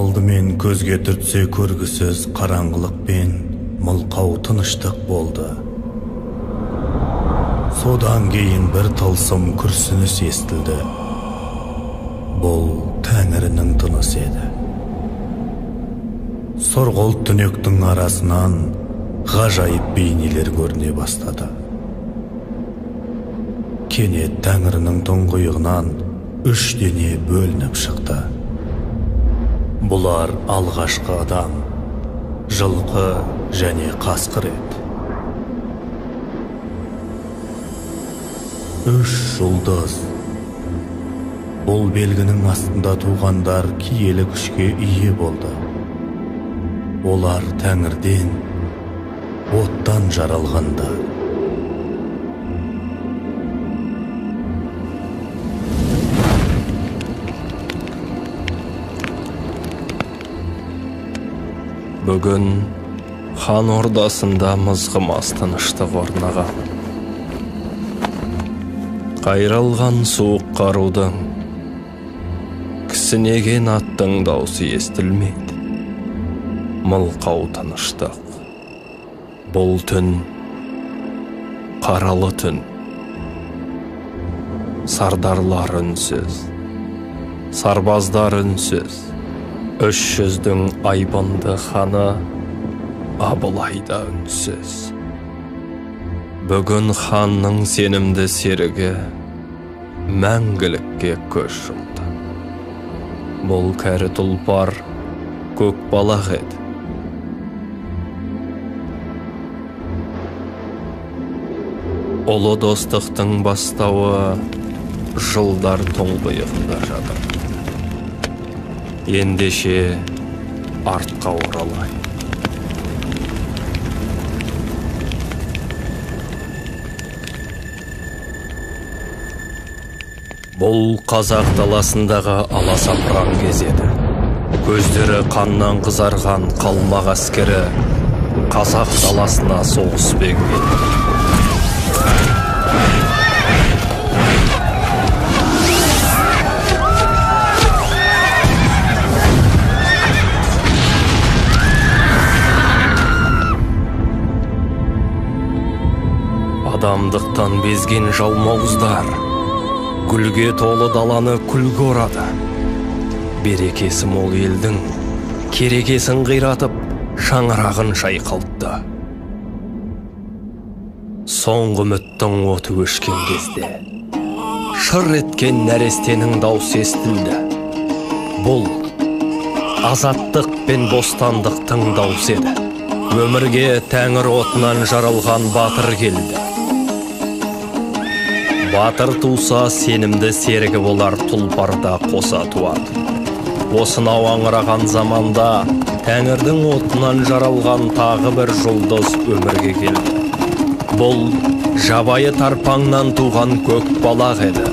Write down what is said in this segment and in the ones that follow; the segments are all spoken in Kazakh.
Алдымен көзге түртсе көргісіз қараңғылық пен мылқау тыныштық болды. Содан кейін бір тылсым күрсініс естілді. Бұл Тәңірінің тынысы еді. Сұрғылт түнектің арасынан ғажайып бейнелер көріне бастады. Кенет Тәңірінің тұңғиығынан 3 дене бөлініп шықты. Бұлар алғашқы адам, жылқы және қасқыр еді. 3 жұлдыз. Бұл белгінің астында туғандар киелі күшке ие болды. Олар Тәңірден, оттан жаралғандар. Бүгін хан ордасында мызғымас тыныштық орнаған. Қайралған суық қарудың, кісінеген аттың даусы естілмейді. Мылқау тыныштық. Бұл түн, қаралы түн. Сардарлар үнсіз, сарбаздар үнсіз. 300-дің айбынды ханы Абылайда үнсіз. Бүгін ханның сенімді серігі мәңгілікке көз жұмды. Бұл кәрі тұлпар көк балақ еді. Ұлы достықтың бастауы жылдар тұңғиығында жатыр. Ендеше артқа оралай. Бұл қазақ даласындағы аласапыран кез еді. Көздері қаннан қызарған қалмақ әскері қазақ даласына соғыспен келді. Адамдықтан безген жалмауыздар гүлге толы даланы күлге орады. Берекесі мол елдің керекесін қиратып шаңырағын шайқалтты. Соңғы үміттің оты өшкен кезде шыр еткен нәрестенің даусы естілді. Бұл азаттық пен бостандықтың даусы еді. Өмірге Тәңір отынан жаралған батыр келді. Батыр туса сенімді серігі болар, тұлпарда қоса туады. Осынау аңыраған заманда Тәңірдің отынан жаралған тағы бір жұлдыз өмірге келді. Бұл жабайы тарпаңнан туған көк балақ еді.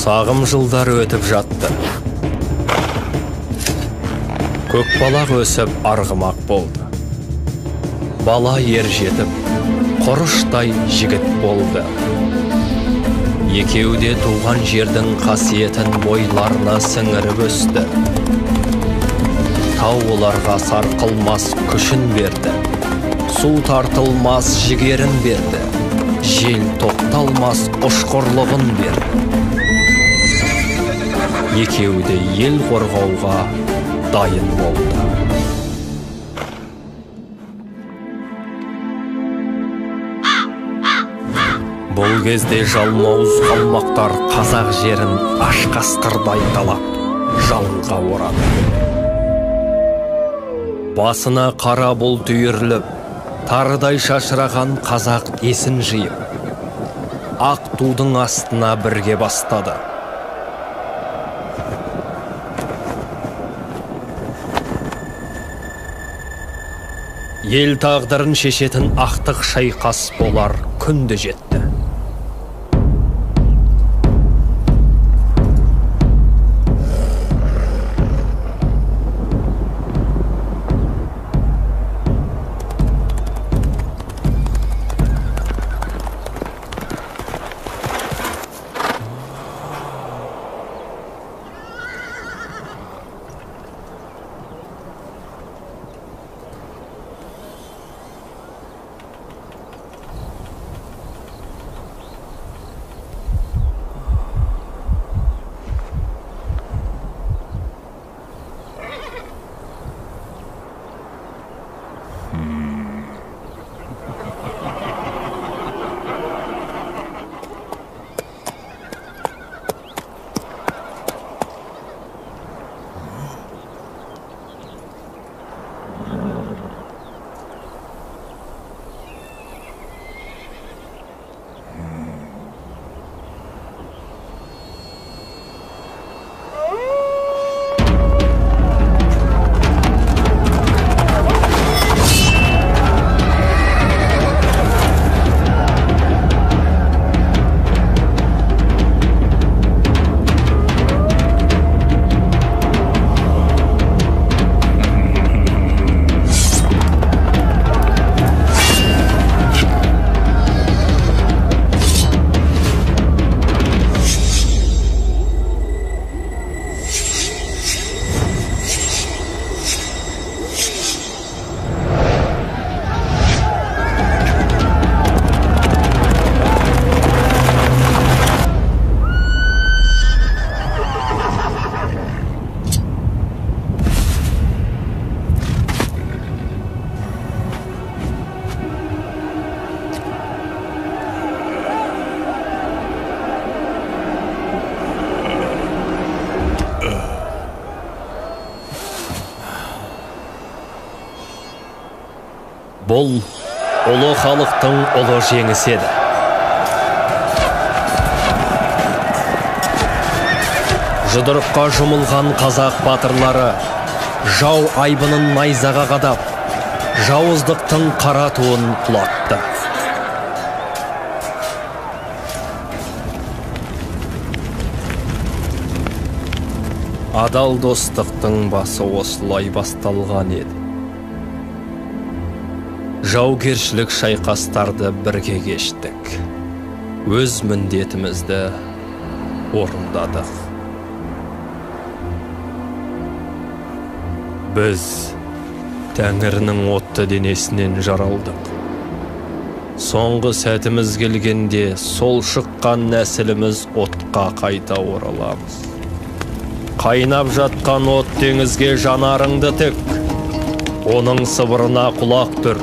Сағым жылдар өтіп жатты. Көкбалақ өсіп арғымақ болды. Бала ер жетіп, құрыштай жігіт болды. Екеуі де туған жердің қасиетін бойларына сіңіріп өсті. Тау оларға сарқылмас күшін берді. Су тартылмас жігерін берді. Жел тоқталмас ұшқырлығын берді. Екеуі де ел қорғауға дайын болды. Бұл кезде жалмауыз қалмақтар қазақ жерін аш қасқырдай талап, жалынға орады. Басына қара бұлт үйіріліп, тарыдай шашыраған қазақ есін жиып, ақ тудың астына бірге бастады. Ел тағдырын шешетін ақтық шайқас болар күнді жетті. Бұл ұлы халықтың ұлы жеңісі еді. Жұдырыққа жұмылған қазақ батырлары жау айбынын найзаға қадап, жауыздықтың қара туын құлатты. Адал достықтың басы осылай басталған еді. жаугершілік шайқастарды бірге кештік. Өз міндетімізді орындадық. Біз Тәңірінің отты денесінен жаралдық. Соңғы сәтіміз келгенде сол шыққан нәсіліміз отқа қайта ораламыз. Қайнап жатқан от теңізге жанарыңды тік. Оның сыбырына құлақ түр.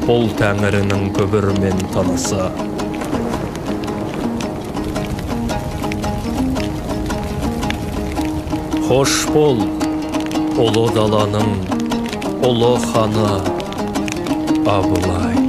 Бұл Тәңірінің күбірімен тынысы. Хош бол, ұлы даланың ұлы ханы Абылай.